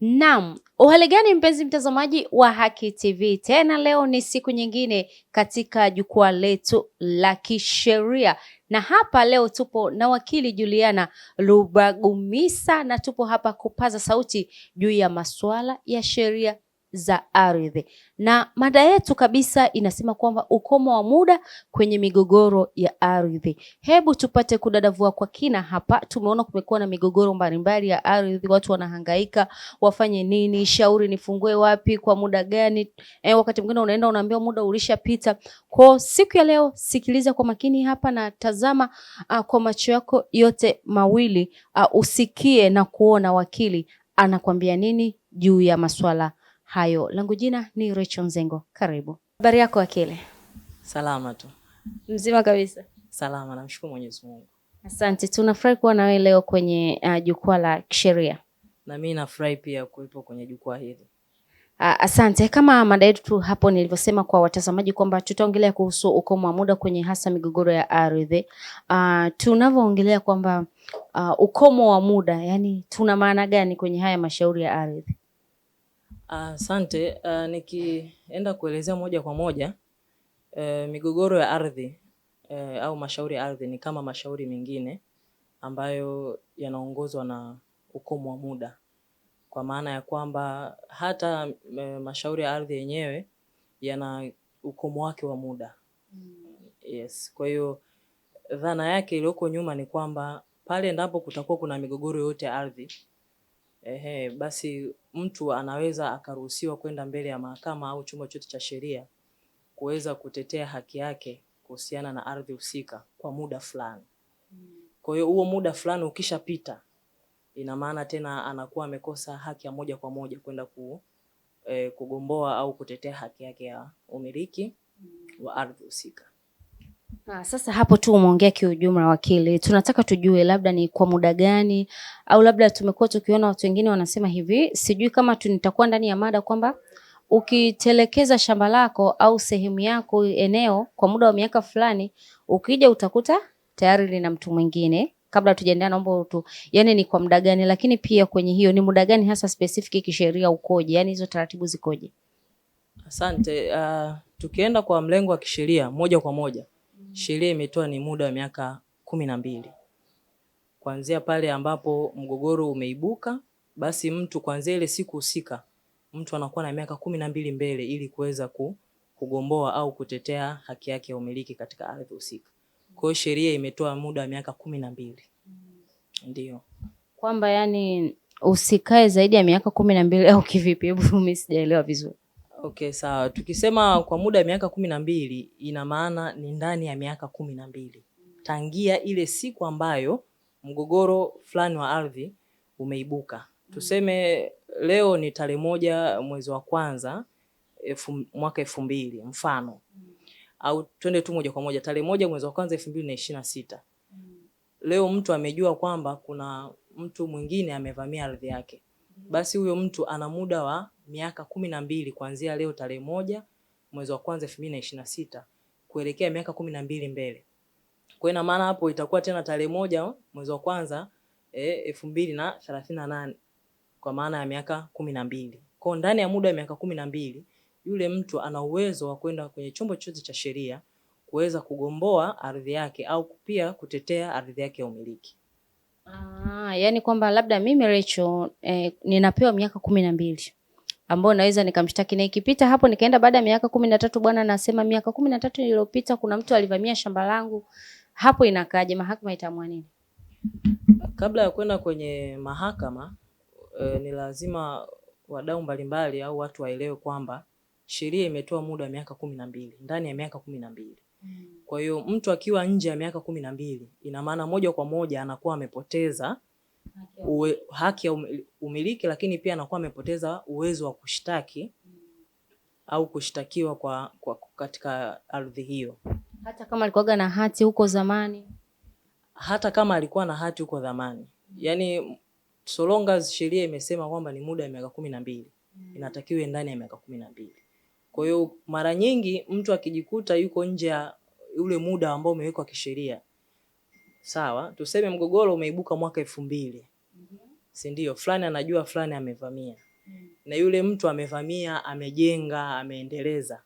Naam, uhali gani mpenzi mtazamaji wa Haki TV. Tena leo ni siku nyingine katika jukwaa letu la kisheria. Na hapa leo tupo na wakili Juliana Rubagumisa na tupo hapa kupaza sauti juu ya masuala ya sheria za ardhi. Na mada yetu kabisa inasema kwamba ukomo wa muda kwenye migogoro ya ardhi. Hebu tupate kudadavua kwa kina hapa. Tumeona kumekuwa na migogoro mbalimbali ya ardhi, watu wanahangaika wafanye nini, shauri nifungue wapi, kwa muda gani. Wakati mwingine unaenda unaambiwa muda ulishapita. Kwa siku ya leo sikiliza kwa makini hapa na tazama kwa macho yako yote mawili, usikie na kuona wakili anakwambia nini juu ya maswala hayo. Langu jina ni Rachel Nzengo. Karibu. Habari yako wakili? Salama tu. Mzima kabisa? Salama, namshukuru Mwenyezi Mungu. Asante. Tunafurahi kuwa na wewe leo kwenye jukwaa la kisheria. Na mimi nafurahi pia kuwepo kwenye jukwaa hili. Asante. Kama mada yetu hapo nilivyosema kwa watazamaji kwamba tutaongelea kuhusu ukomo wa muda kwenye hasa migogoro ya ardhi. Tunavyoongelea kwamba ukomo wa muda, yani tuna maana gani kwenye haya mashauri ya ardhi? Asante. Nikienda kuelezea moja kwa moja, migogoro ya ardhi au mashauri ya ardhi ni kama mashauri mengine ambayo yanaongozwa na ukomo wa muda, kwa maana ya kwamba hata mashauri ya ardhi yenyewe yana ukomo wake wa muda. Yes. Kwa hiyo dhana yake iliyoko nyuma ni kwamba pale ndipo kutakuwa kuna migogoro yote ya ardhi, basi mtu anaweza akaruhusiwa kwenda mbele ya mahakama au chombo chote cha sheria kuweza kutetea haki yake kuhusiana na ardhi husika kwa muda fulani. Kwa hiyo huo muda fulani ukishapita, ina maana tena anakuwa amekosa haki ya moja kwa moja kwenda kugomboa au kutetea haki yake ya umiliki wa ardhi husika. Sasa hapo tu umeongea kiujumla wakili. Tunataka tujue labda ni kwa muda gani, au labda tumekuwa tukiona watu wengine wanasema hivi, sijui kama nitakuwa ndani ya mada, kwamba ukitelekeza shamba lako au sehemu yako eneo kwa muda wa miaka fulani, ukija utakuta tayari lina mtu mwingine. Kabla tujaendelea, naomba yani ni kwa muda gani, lakini pia kwenye hiyo ni muda gani hasa specific kisheria ukoje, yani hizo taratibu zikoje? Asante. Tukienda kwa mlengo wa kisheria moja kwa moja, sheria imetoa ni muda wa miaka 12. Kuanzia pale ambapo mgogoro umeibuka, basi mtu kuanzia ile siku husika mtu anakuwa na miaka 12 mbele ili kuweza kugomboa au kutetea haki yake ya umiliki katika ardhi husika. Kwa hiyo sheria imetoa muda wa miaka 12. Ndio. Kwamba yani usikae zaidi ya miaka 12 au kivipi? Hebu mimi sijaelewa vizuri. Okay, sawa. Tukisema kwa muda wa miaka 12 ina maana ni ndani ya miaka 12. Tangia ile siku ambayo mgogoro fulani wa ardhi umeibuka. Tuseme leo ni tarehe 1 mwezi wa kwanza mwaka 2000 mfano. Au twende tu moja kwa moja tarehe 1 mwezi wa kwanza 2026. Leo mtu amejua kwamba kuna mtu mwingine amevamia ardhi yake. Basi huyo mtu ana muda wa miaka 12 kuanzia leo tarehe 1 mwezi wa kwanza 2026 kuelekea miaka 12 mbele. Kwa ina maana hapo itakuwa tena tarehe 1 mwezi wa kwanza 2038 kwa maana ya miaka 12. Kwa ndani ya muda wa miaka 12 yule mtu ana uwezo wa kwenda kwenye chombo chochote cha sheria kuweza kugomboa ardhi yake au pia kutetea ardhi yake ya umiliki. Yani kwamba labda mimi Rachel ninapewa miaka 12 ambao naweza nikamshtaki, na ikipita hapo nikaenda baada ya miaka 13, bwana nasema miaka 13 iliyopita kuna mtu alivamia shamba langu, hapo inakaje? Mahakama itaamua nini? Kabla ya kwenda kwenye mahakama, ni lazima wadau mbalimbali au watu waelewe kwamba sheria imetoa muda wa miaka 12, ndani ya miaka 12. Kwa hiyo mtu akiwa nje ya miaka 12 ina maana moja kwa moja anakuwa amepoteza haki ya umiliki, lakini pia anakuwa amepoteza uwezo wa kushtaki au kushtakiwa kwa katika ardhi hiyo. Hata kama alikuwa na hati huko zamani. Hata kama alikuwa na hati huko zamani. Yani so long as sheria imesema kwamba ni muda wa miaka 12, inatakiwa ndani ya miaka 12. Kwa hiyo mara nyingi mtu akijikuta yuko nje ya ule muda ambao umewekwa kisheria, sawa, tuseme mgogoro umeibuka mwaka 2000. Si ndio? Fulani anajua fulani amevamia. na yule mtu amevamia, amejenga, ameendeleza,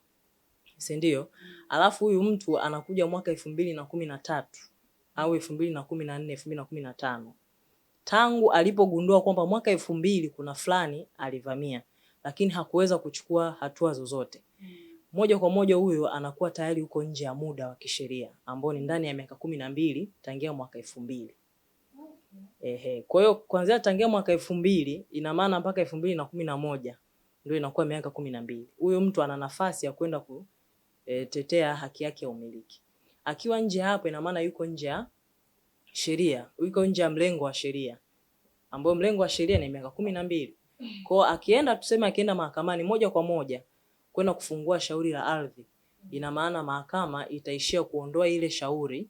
si ndio? Alafu huyu mtu anakuja mwaka 2013 au 2014, 2015, tangu alipogundua kwamba mwaka 2000 kuna fulani alivamia, lakini hakuweza kuchukua hatua zozote, moja kwa moja huyo anakuwa tayari uko nje ya muda wa kisheria ambao ni ndani ya miaka 12 tangia mwaka 2000. Kwa hiyo kuanzia tangia mwaka 2000 ina maana mpaka 2011 ndio inakuwa miaka 12. Huyo mtu ana nafasi ya kwenda kutetea haki yake ya umiliki. Akiwa nje hapo, ina maana yuko nje ya sheria, yuko nje ya mlengo wa sheria, ambao mlengo wa sheria ni miaka 12. Kwa hiyo akienda, tuseme akienda mahakamani moja kwa moja kwenda kufungua shauri la ardhi, ina maana mahakama itaishia kuondoa ile shauri,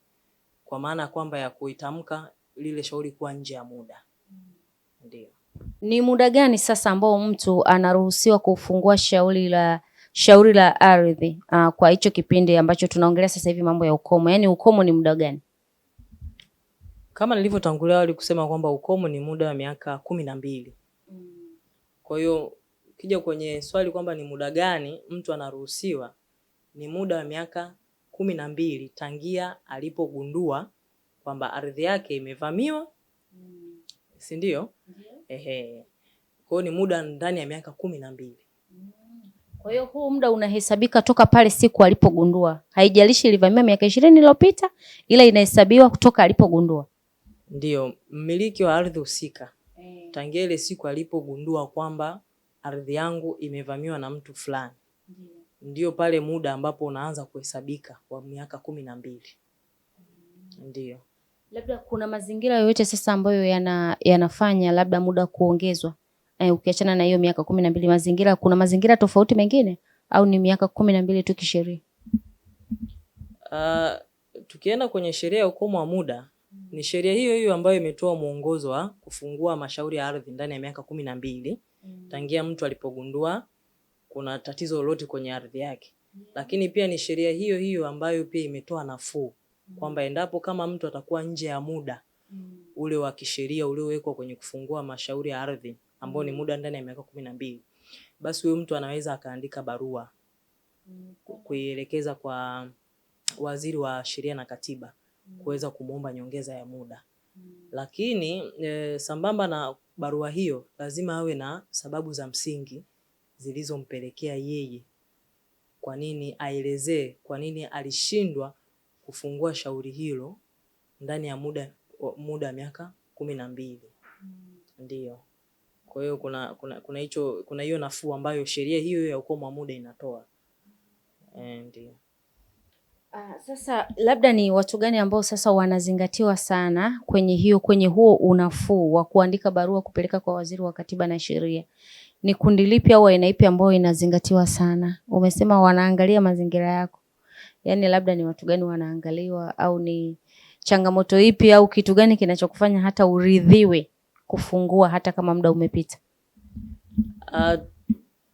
kwa maana kwamba ya kuitamka lile shauri kuwa nje ya muda. Ndio. Ni muda gani sasa ambao mtu anaruhusiwa kufungua shauri la ardhi kwa hicho kipindi ambacho tunaongelea sasa hivi, mambo ya ukomo? Yaani ukomo ni muda gani? Kama nilivyotangulia awali kusema kwamba ukomo ni muda wa miaka 12. Kwa hiyo ukija kwenye swali kwamba ni muda gani mtu anaruhusiwa, ni muda wa miaka 12 tangia alipogundua kwamba ardhi yake imevamiwa, si ndio? Kwa hiyo ni muda ndani ya miaka 12. Kwa hiyo huu muda unahesabika toka pale siku alipogundua, haijalishi ilivamiwa miaka 20 iliyopita, ila inahesabiwa kutoka alipogundua. Ndio, mmiliki wa ardhi husika tangia ile siku alipogundua kwamba ardhi yangu imevamiwa na mtu fulani, ndio pale muda ambapo unaanza kuhesabika kwa miaka 12. Ndio. Labda kuna mazingira yoyote sasa ambayo yanafanya labda muda kuongezwa, ukiachana na hiyo miaka 12, kuna mazingira tofauti mengine, au ni miaka 12 tu kisheria? Tukienda kwenye sheria ya ukomo wa muda, ni sheria hiyo hiyo ambayo imetoa mwongozo wa kufungua mashauri ya ardhi ndani ya miaka 12 tangia mtu alipogundua kuna tatizo lolote kwenye ardhi yake. Lakini pia ni sheria hiyo hiyo ambayo pia imetoa nafuu kwamba endapo kama mtu atakuwa nje ya muda ule wa kisheria uliowekwa kwenye kufungua mashauri ya ardhi ambao ni muda ndani ya miaka 12, basi huyo mtu anaweza akaandika barua kuielekeza kwa Waziri wa Sheria na Katiba kuweza kumuomba nyongeza ya muda. Lakini sambamba na barua hiyo lazima awe na sababu za msingi zilizompelekea yeye, kwa nini aelezee kwa nini alishindwa kufungua shauri hilo ndani ya muda wa miaka 12. Ndio. Kwa hiyo kuna hiyo nafuu ambayo sheria hiyo ya ukomo wa muda inatoa. Ndio. Sasa labda ni watu gani ambao sasa wanazingatiwa sana kwenye huo unafuu wa kuandika barua kupeleka kwa Waziri wa Katiba na Sheria? Ni kundi lipi au aina ipi ambayo inazingatiwa sana? Umesema wanaangalia mazingira yako, yaani labda ni watu gani wanaangaliwa, au ni changamoto ipi au kitu gani kinachokufanya hata uridhiwe kufungua hata kama muda umepita?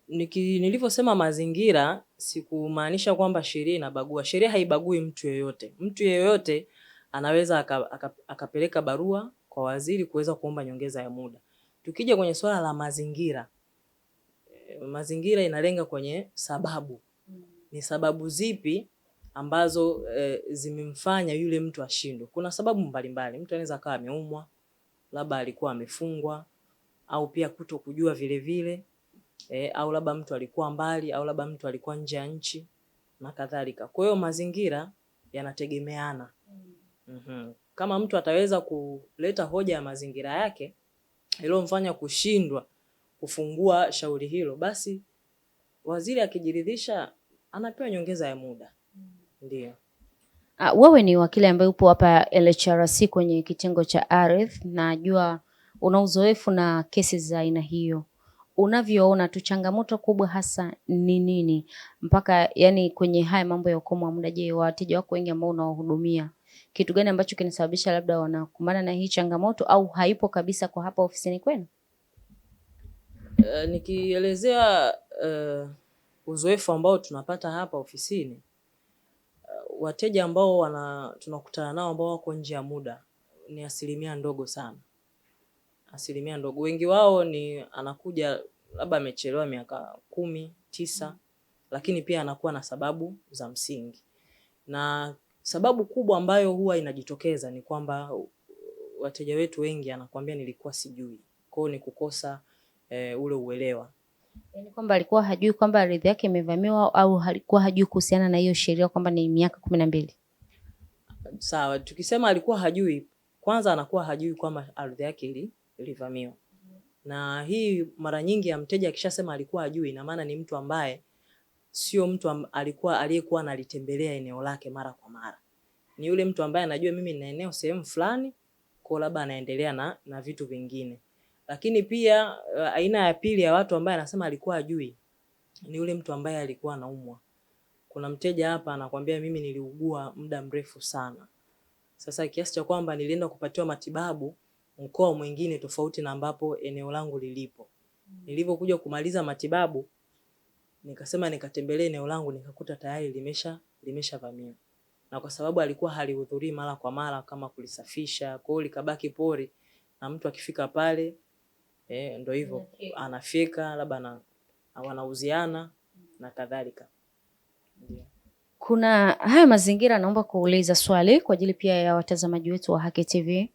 Nilivyosema mazingira, sikumaanisha kwamba sheria inabagua. Sheria haibagui mtu yeyote. Mtu yeyote anaweza akapeleka barua kwa waziri kuweza kuomba nyongeza ya muda. Tukija kwenye swala la mazingira inalenga kwenye sababu. Ni sababu zipi ambazo zimemfanya yule mtu ashindwe? Kuna sababu mbalimbali. Mtu anaweza akawa ameumwa, labda alikuwa amefungwa, au pia kutokujua vile vile, au labda mtu alikuwa mbali, au labda mtu alikuwa nje ya nchi na kadhalika. Kwa hiyo mazingira yanategemeana. Kama mtu ataweza kuleta hoja ya mazingira yake iliyomfanya kushindwa kufungua shauri hilo, basi waziri akijiridhisha anapewa nyongeza ya muda. Ndio. Wewe ni wakili ambaye upo hapa LHRC kwenye kitengo cha ardhi, najua una uzoefu na kesi za aina hiyo. Unavyoona tu changamoto kubwa hasa ni nini mpaka yani kwenye haya mambo ya ukomo wa muda? Je, wateja wako wengi ambao unawahudumia, kitu gani ambacho kinasababisha labda wanakumbana na hii changamoto, au haipo kabisa kwa hapa ofisini kwenu? Nikielezea uzoefu ambao tunapata hapa ofisini, wateja ambao tunakutana nao ambao wako nje ya muda ni asilimia ndogo sana. Asilimia ndogo. Wengi wao ni anakuja labda amechelewa miaka 10, 9, lakini pia anakuwa na sababu za msingi. Na sababu kubwa ambayo huwa inajitokeza ni kwamba wateja wetu wengi anakuambia nilikuwa sijui. Kwa hiyo ni kukosa ule uelewa. Yaani kwamba alikuwa hajui kwamba ardhi yake imevamiwa au alikuwa hajui kuhusiana na hiyo sheria kwamba ni miaka 12. Sawa, tukisema alikuwa hajui, kwanza anakuwa hajui kwamba ardhi yake ilivamiwa. Na hii mara nyingi ya mteja akishasema alikuwa hajui, ina maana ni mtu ambaye sio mtu aliyekuwa analitembelea eneo lake mara kwa mara. Ni yule mtu ambaye anajua mimi nina eneo sehemu fulani, kwa labda anaendelea na vitu vingine. Lakini pia aina ya pili ya watu ambaye anasema alikuwa hajui ni yule mtu ambaye alikuwa anaumwa. Kuna mteja hapa anakuambia mimi niliugua muda mrefu sana. Sasa kiasi cha kwamba nilienda kupatiwa matibabu mkoa mwingine tofauti na ambapo eneo langu lilipo. Nilipokuja kumaliza matibabu nikasema nikatembelee eneo langu nikakuta tayari limeshavamiwa. Na kwa sababu alikuwa halihudhurii mara kwa mara kama kulisafisha, kwa hiyo likabaki pori na mtu akifika pale ndio hivyo anafika labda wanauziana na kadhalika. Kuna haya mazingira, naomba kuuliza swali kwa ajili pia ya watazamaji wetu wa Haki TV.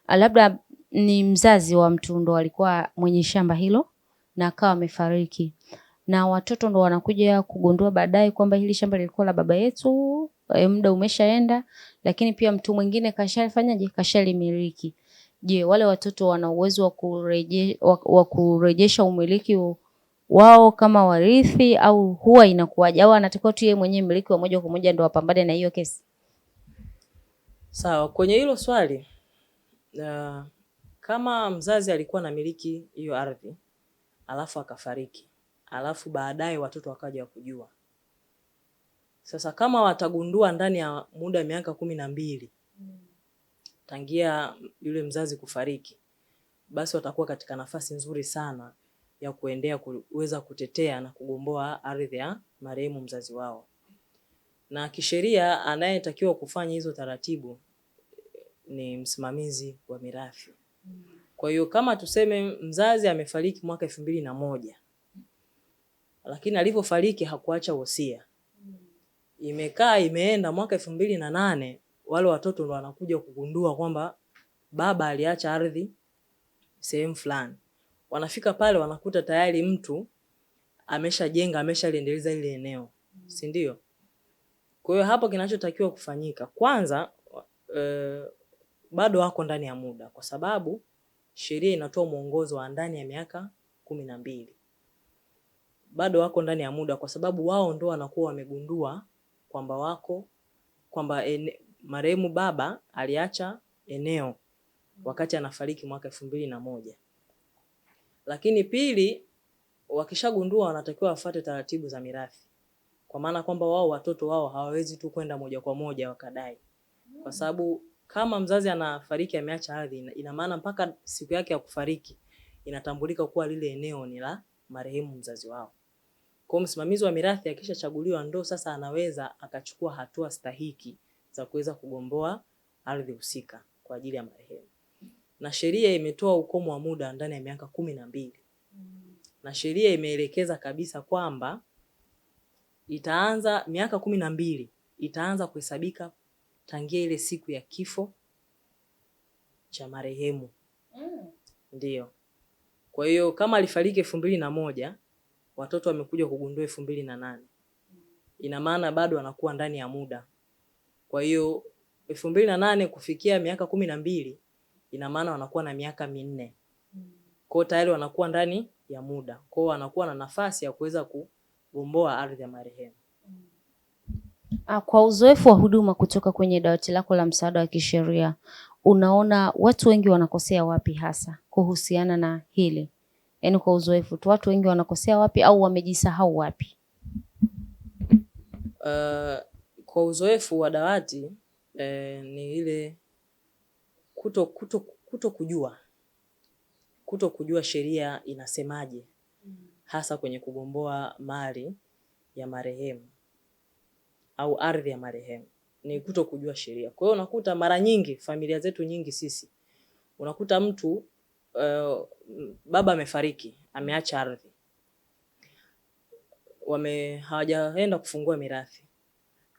Labda ni mzazi wa mtu ndo alikuwa mwenye shamba hilo na akawa amefariki, na watoto ndo wanakuja kugundua baadaye kwamba hili shamba lilikuwa la baba yetu, muda umeshaenda, lakini pia mtu mwingine kashafanyaje, kashalimiliki. Je, wale watoto wana uwezo wa kurejesha umiliki wao kama warithi au huwa inakuwaje, au anatakiwa tu yeye mwenyewe mmiliki wa moja kwa moja ndo apambane na hiyo kesi? Sawa, kwenye hilo swali kama mzazi alikuwa anamiliki hiyo ardhi alafu akafariki, alafu baadaye watoto wakaja kujua, sasa kama watagundua ndani ya muda wa miaka 12 tangia yule mzazi kufariki, basi watakuwa katika nafasi nzuri sana ya kuweza kutetea na kugomboa ardhi ya marehemu mzazi wao. Na kisheria anayetakiwa kufanya hizo taratibu ni msimamizi wa mirathi. Kwa hiyo kama tuseme mzazi amefariki mwaka 2001, lakini alipofariki hakuacha wosia, imeenda mwaka 2008, wale watoto ndo wanakuja kugundua kwamba baba aliacha ardhi sehemu fulani. Wanafika pale wanakuta tayari mtu ameshajenga, ameshaliendeleza ile eneo, si ndio? Kwa hiyo hapo kinachotakiwa kufanyika kwanza, bado wako ndani ya muda, kwa sababu sheria inatoa mwongozo wa ndani ya miaka 12. Bado wako ndani ya muda kwa sababu wao ndo wanakuwa wamegundua kwamba marehemu baba aliacha eneo wakati anafariki mwaka 2001. Lakini pili, wakishagundua wanatakiwa wafuate taratibu za mirathi. Kwa maana kwamba wao watoto wao hawawezi tu kwenda moja kwa moja wakadai. Kwa sababu kama mzazi anafariki ameacha ardhi, ina maana mpaka siku yake ya kufariki inatambulika kuwa lile eneo ni la marehemu mzazi wao. Kwa msimamizi wa mirathi akishachaguliwa ndo sasa anaweza akachukua hatua stahiki za kuweza kugomboa ardhi husika kwa ajili ya marehemu. Na sheria imetoa ukomo wa muda ndani ya miaka 12. Na sheria imeelekeza kabisa kwamba itaanza miaka 12 itaanza kuhesabika tangia ile siku ya kifo cha marehemu. Ndio. Kwa hiyo kama alifariki 2001, watoto wamekuja kugundua 2008. Ina maana bado wanakuwa ndani ya muda. Kwa hiyo 2008 kufikia miaka 12 ina maana wanakuwa na miaka 4. Kwa hiyo tayari wanakuwa ndani ya muda. Kwa hiyo wanakuwa na nafasi ya kuweza kugomboa ardhi ya marehemu. Kwa uzoefu wa huduma kutoka kwenye dawati lako la msaada wa kisheria, unaona watu wengi wanakosea wapi hasa kuhusiana na hili? Yaani kwa uzoefu tu watu wengi wanakosea wapi au wamejisahau wapi? Kwa uzoefu wa dawati ni ile kuto kujua sheria inasemaje hasa kwenye kugomboa mali ya marehemu au ardhi ya marehemu. Ni kuto kujua sheria. Kwa hiyo unakuta mara nyingi familia zetu nyingi sisi unakuta mtu baba amefariki, ameacha ardhi. hawajaenda kufungua mirathi,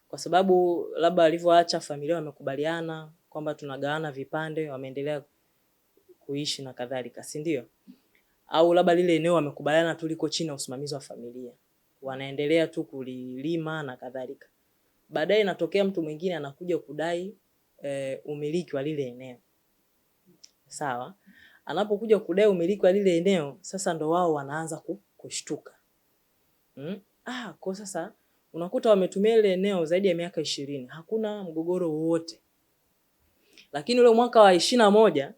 kwa sababu labda walivyoacha familia wamekubaliana kwamba tunagawana vipande, wameendelea kuishi na kadhalika, si ndio? Au labda lile eneo wamekubaliana tu liko chini ya usimamizi wa familia, wanaendelea tu kulilima na kadhalika. Baadaye inatokea mtu mwingine anakuja kudai umiliki wa lile eneo. Sawa? Anapokuja kudai umiliki wa lile eneo, sasa ndo wao wanaanza kushtuka. Kwa sasa unakuta wametumia ile eneo zaidi ya miaka 20, hakuna mgogoro wowote. Lakini ule mwaka wa 21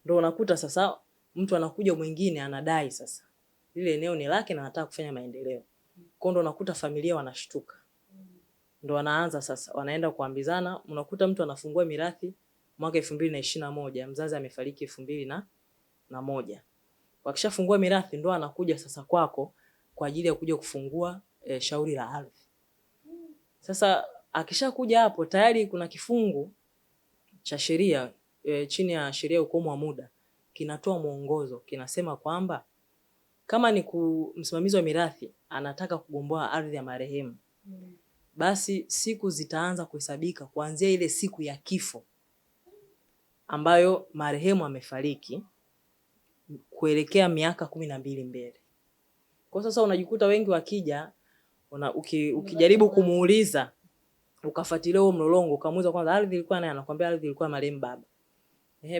ndo unakuta sasa mtu anakuja mwingine anadai sasa lile eneo ni lake na anataka kufanya maendeleo. Kwa ndo unakuta familia wanashtuka. Ndo wanaanza sasa, wanaenda kuambizana, unakuta mtu anafungua mirathi mwaka 2021, mzazi amefariki 2001. Wakishafungua mirathi ndo anakuja sasa kwako kwa ajili ya kuja kufungua shauri la ardhi. Sasa akishakuja hapo tayari kuna kifungu cha sheria chini ya sheria ya ukomo wa muda kinatoa mwongozo, kinasema kwamba kama ni msimamizi wa mirathi anataka kugomboa ardhi ya marehemu, basi siku zitaanza kuhesabika kuanzia ile siku ya kifo ambayo marehemu amefariki kuelekea miaka 12 mbele. Kwa sasa unajikuta wengi wakija ukijaribu kumuuliza ukafuatilia huo mlolongo ukamuuliza kwanza ardhi ilikuwa nani, anakuambia ardhi ilikuwa marehemu baba.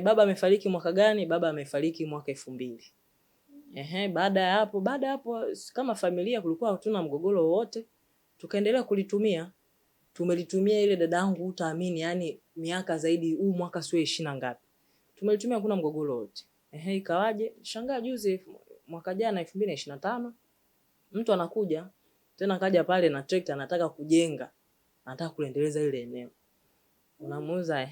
Baba amefariki mwaka gani? Baba amefariki mwaka 2000. Baada ya hapo kama familia kulikuwa hatuna mgogoro wowote, tukaendelea kulitumia. Tumelitumia ile dadangu utaamini, yani miaka zaidi, huu mwaka sio 20 ngapi. Tumelitumia kuna mgogoro wote. Ikawaje? Shangaa juzi mwaka jana 2025 mtu anakuja tena kaja pale na trekta anataka kujenga. Anataka kuendeleza ile eneo. Unamuuliza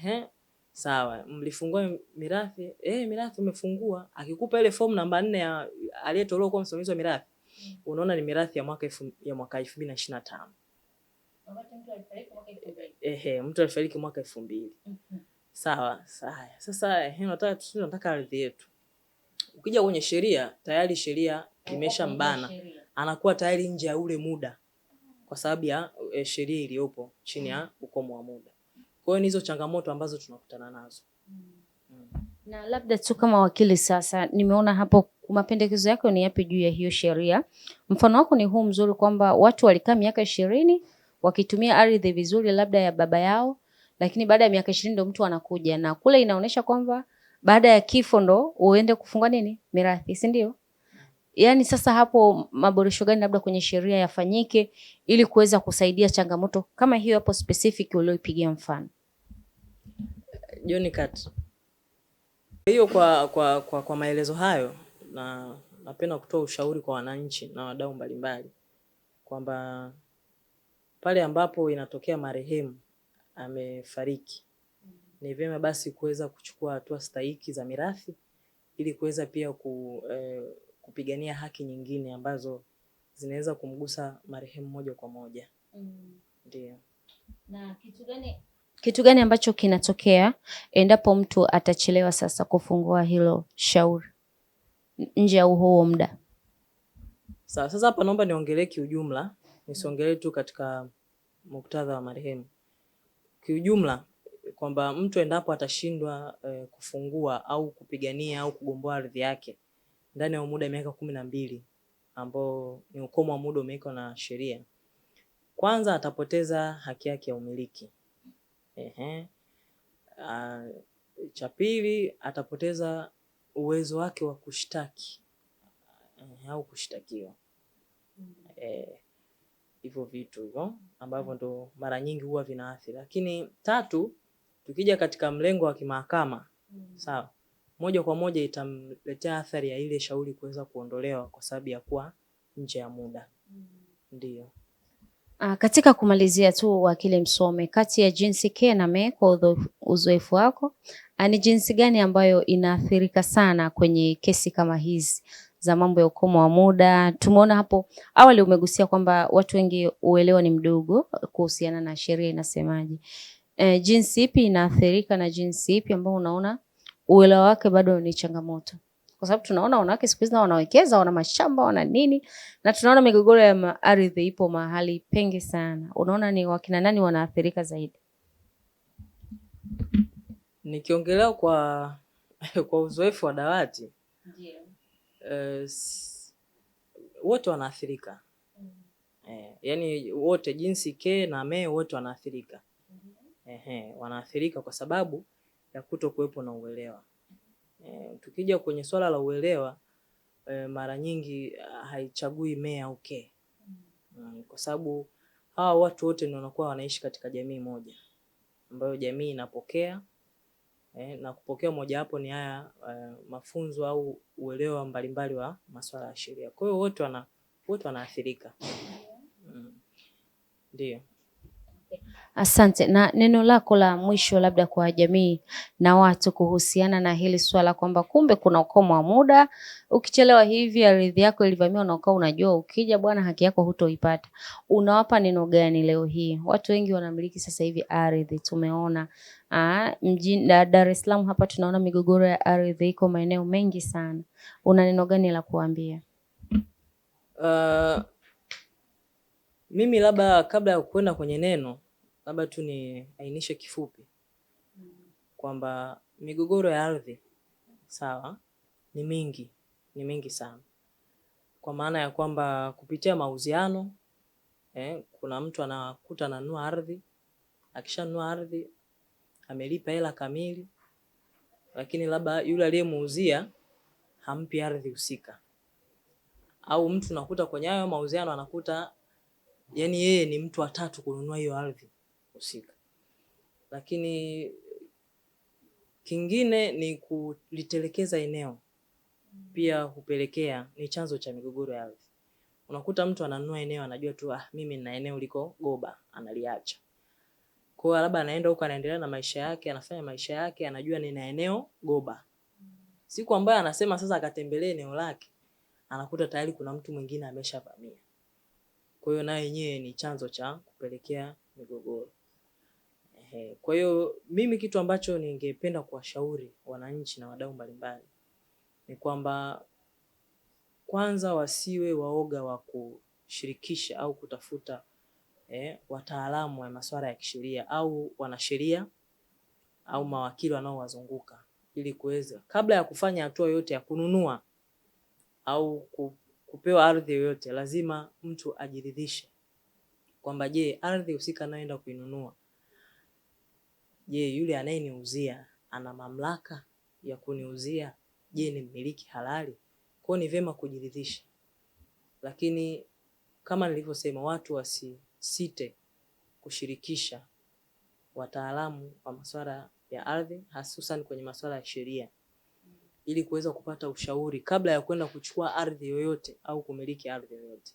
sawa, mlifungua mirathi? Mirathi umefungua. Akikupa ile form namba 4 ya aliyetolewa kwa msimamizi wa mirathi, unaona ni mirathi ya mwaka 2025. Mtu alifariki mwaka 2000. Sawa. Sasa tunataka ardhi yetu. Ukija kwenye sheria, tayari sheria imeshambana. Anakuwa tayari nje ya ule muda kwa sababu ya sheria iliyopo chini ya ukomo wa muda. Kwa hiyo hizo changamoto ambazo tunakutana nazo. Na labda tu kama wakili sasa, nimeona hapo mapendekezo yako ni yapi juu ya hiyo sheria? Mfano wako ni huu mzuri kwamba watu walikaa miaka 20 wakitumia ardhi vizuri labda ya baba yao, lakini baada ya miaka 20 ndo mtu anakuja na kule inaonyesha kwamba baada ya kifo ndo uende kufungua nini? Mirathi, si ndio? Yaani sasa hapo maboresho gani labda kwenye sheria yafanyike ili kuweza kusaidia changamoto kama hiyo hapo specific ulioipigia mfano? John Kat. Hiyo kwa maelezo hayo na napenda kutoa ushauri kwa wananchi na wadau mbalimbali kwamba pale ambapo inatokea marehemu amefariki, ni vyema basi kuweza kuchukua hatua stahiki za mirathi ili kuweza pia kupigania haki nyingine ambazo zinaweza kumgusa marehemu moja kwa moja. Ndio. Na kitu gani ambacho kinatokea endapo mtu atachelewa sasa kufungua hilo shauri nje ya huo muda? Sasa hapa naomba niongelee kiujumla, nisiongelee tu katika muktadha wa marehemu. Kiujumla kwamba mtu endapo atashindwa kufungua au kupigania au kugomboa ardhi yake ndani ya muda wa miaka 12 ambao ni ukomo wa muda umewekwa na sheria, kwanza atapoteza haki yake ya umiliki. Cha pili atapoteza uwezo wake wa kushtaki au kushtakiwa. Hivyo vitu hivyo ambavyo ndo mara nyingi huwa vinaathiri. Lakini tatu, tukija katika mlengo wa kimahakama, sawa, moja kwa moja itamletea athari ya ile shauri kuweza kuondolewa kwa sababu ya kuwa nje ya muda. Ndio. Katika kumalizia tu, wakili Msome, kati ya jinsi K na M kwa uzoefu wako, ni jinsi gani ambayo inaathirika sana kwenye kesi kama hizi za mambo ya ukomo wa muda? Tumeona hapo awali umegusia kwamba watu wengi uelewa ni mdogo kuhusiana na sheria inasemaje. Jinsi ipi inaathirika na jinsi ipi ambayo unaona uelewa wake bado ni changamoto? kwa sababu tunaona wanawake siku hizi nao wanawekeza, wana mashamba, wana nini, na tunaona migogoro ya ardhi ipo mahali pengi sana. Unaona ni wakina nani wanaathirika zaidi? Nikiongelea kwa uzoefu wa dawati, wote wanaathirika. Yani wote, jinsi ke na me, wote wanaathirika. Wanaathirika kwa sababu ya kutokuwepo na uelewa. Tukija kwenye swala la uelewa, mara nyingi haichagui me au ke, kwa sababu hawa watu wote ndio wanakuwa wanaishi katika jamii moja ambayo jamii inapokea na kupokea moja hapo ni haya mafunzo au uelewa mbalimbali wa masuala ya sheria. Kwa hiyo wote wanaathirika. Ndio. Asante. Na neno lako la mwisho labda kwa jamii na watu kuhusiana na hili swala kwamba kumbe kuna ukomo wa muda, ukichelewa hivi ardhi yako ilivamiwa na ukao, unajua ukija bwana haki yako hutoipata. Unawapa neno gani leo hii? Watu wengi wanamiliki sasa hivi ardhi, tumeona mjini Dar es Salaam hapa tunaona migogoro ya ardhi iko maeneo mengi sana. Una neno gani la kuambia? Mimi labda kabla ya kwenda kwenye neno, labda tu niainishe kifupi kwamba migogoro ya ardhi sawa ni mingi sana, kwa maana ya kwamba kupitia mauziano kuna mtu anakuta ananunua ardhi, akishanunua ardhi amelipa hela kamili, lakini labda yule aliyemuuzia hampi ardhi husika, au mtu nakuta kwenye hayo mauziano anakuta yani yeye ni mtu wa tatu kununua hiyo ardhi husika. Lakini kingine ni kulitelekeza eneo, pia hupelekea, ni chanzo cha migogoro ya ardhi. Unakuta mtu ananunua eneo anajua tu mimi nina eneo liko Goba, analiacha. Kwa hiyo labda anaenda huko anaendelea na maisha yake, anafanya maisha yake, anajua nina eneo Goba. Siku ambayo anasema sasa akatembelee eneo lake, anakuta tayari kuna mtu mwingine ameshavamia. Kwa hiyo naye yenyewe ni chanzo cha kupelekea migogoro. Kwa hiyo mimi kitu ambacho ningependa kuwashauri wananchi na wadau mbalimbali ni kwamba kwanza wasiwe waoga wa kushirikisha au kutafuta wataalamu wa masuala ya kisheria au wanasheria au mawakili wanaowazunguka, ili kuweza kabla ya kufanya hatua yoyote ya kununua au kupewa ardhi yoyote, lazima mtu ajiridhishe kwamba je, ardhi husika naenda kuinunua, je, yule anayeniuzia ana mamlaka ya kuniuzia? Je, ni mmiliki halali? Kwa ni vyema kujiridhisha. Lakini kama nilivyosema, watu wasisite kushirikisha wataalamu wa masuala ya ardhi, hususan kwenye masuala ya sheria, ili kuweza kupata ushauri kabla ya kwenda kuchukua ardhi yoyote au kumiliki ardhi yoyote.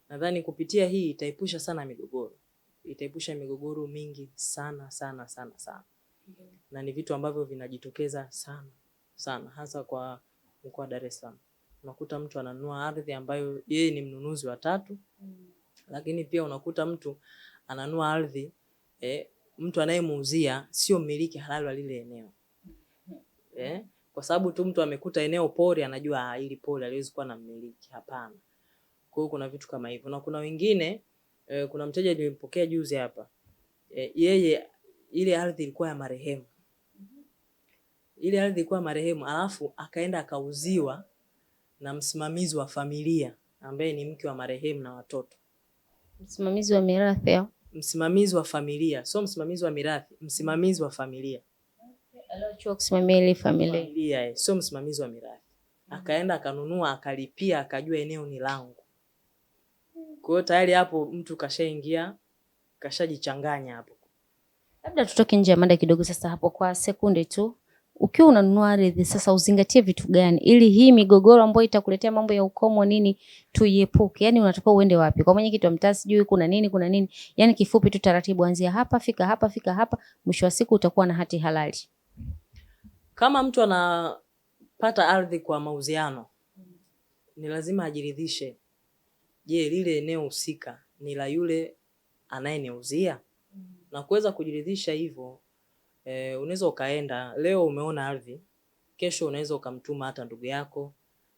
Nadhani kupitia hii itaepusha sana migogoro. Itaepusha migogoro mingi sana. Na ni vitu ambavyo vinajitokeza sana hasa kwa mkoa wa Dar es Salaam. Unakuta mtu ananunua ardhi ambayo yeye ni mnunuzi wa tatu, lakini pia unakuta mtu ananunua ardhi mtu anayemuuzia sio mmiliki halali wa lile eneo. Kwa sababu tu mtu amekuta eneo pori anajua hili pori haliwezi kuwa na mmiliki. Hapana. Kwa hiyo kuna vitu kama hivyo. Na kuna wengine kuna mteja nilimpokea juzi hapa. Yeye ile ardhi ilikuwa ya marehemu. Ile ardhi ilikuwa marehemu, alafu akaenda akauziwa na msimamizi wa familia ambaye ni mke wa marehemu na watoto. Msimamizi wa mirathi au? Msimamizi wa familia, sio msimamizi wa mirathi, msimamizi wa familia. Aliochukua kusimamia ile familia. Sio msimamizi wa mirathi. Akaenda akanunua, akalipia, akajua eneo ni langu. Kwa hiyo tayari hapo mtu kashaingia, kashajichanganya hapo. Labda tutoke nje ya mada kidogo sasa hapo kwa sekunde tu. Ukiwa unanunua ardhi sasa uzingatie vitu gani ili hii migogoro ambayo itakuletea mambo ya ukomo nini tuiepuke? Yaani unatakiwa uende wapi? Kwa mwenyekiti wa mtaa sijui kuna nini. Yaani kifupi tu taratibu, anzia hapa, fika hapa, mwisho wa siku utakuwa na hati halali. Kama mtu anapata ardhi kwa mauziano, ni lazima ajiridhishe. Je, lile eneo husika ni la yule anayeniuzia? Na kuweza kujiridhisha hivyo, unaweza ukaenda leo umeona ardhi Kesho unaweza ukamtuma hata ndugu yako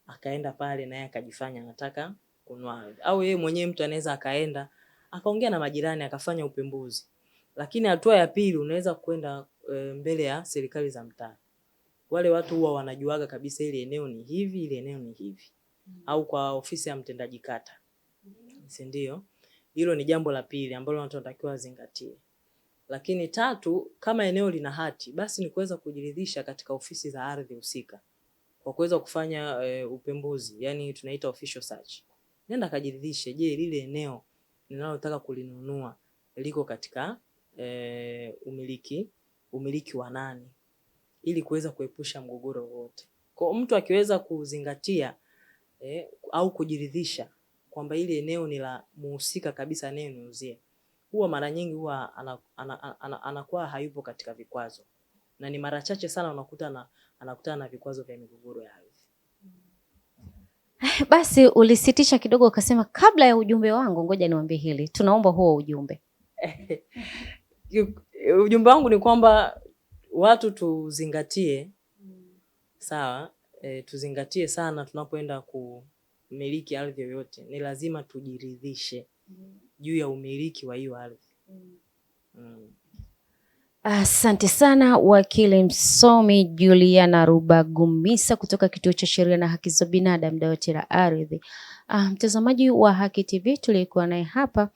akaenda pale naye akajifanya anataka kununua ardhi, au yeye mwenyewe mtu anaweza akaenda akaongea na majirani akafanya upembuzi. Lakini hatua ya pili unaweza kwenda mbele ya serikali za mtaa. Wale watu huwa wanajuaga kabisa ile eneo ni hivi, ile eneo ni hivi. Au kwa ofisi ya mtendaji kata. Si ndio? Hilo ni jambo la pili ambalo watu wanatakiwa wazingatie. Lakini tatu, kama eneo lina hati, basi ni kuweza kujiridhisha katika ofisi za ardhi husika kwa kuweza kufanya upembuzi, yani tunaita official search. Nenda kajiridhishe, je, lile eneo ninalotaka kulinunua liko katika umiliki wa nani, ili kuweza kuepusha mgogoro wote. Kwa mtu akiweza kuzingatia au kujiridhisha kwamba ile eneo ni la muhusika kabisa anayeniuzia, huwa mara nyingi huwa anakuwa hayupo katika vikwazo, na ni mara chache sana unakuta anakutana na vikwazo vya migogoro ya ardhi. Basi ulisitisha kidogo ukasema kabla ya ujumbe wangu ngoja niwaambie hili. Tunaomba huo ujumbe. Ujumbe wangu ni kwamba watu tuzingatie, sawa, tuzingatie sana tunapoenda kumiliki ardhi yoyote. Ni lazima tujiridhishe juu ya umiliki wa hiyo ardhi. Asante sana wakili msomi Juliana Rubagumisa kutoka Kituo cha Sheria na Haki za Binadamu, dawati la ardhi. Mtazamaji wa Haki TV, tulikuwa naye hapa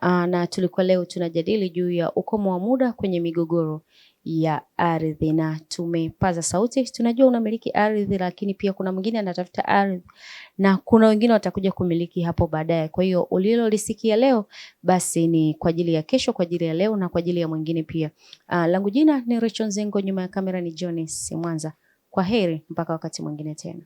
na tulikuwa leo tunajadili juu ya ukomo wa muda kwenye migogoro ya ardhi, na tumepaza sauti. Tunajua unamiliki ardhi, lakini pia kuna mwingine anatafuta ardhi na kuna wengine watakuja kumiliki hapo baadaye. Kwa hiyo ulilolisikia leo basi ni kwa ajili ya kesho, kwa ajili ya leo na kwa ajili ya mwingine pia. Langu jina ni Rachel Nzengo, nyuma ya kamera ni Johnny Simwanza. Kwa heri mpaka wakati mwingine tena.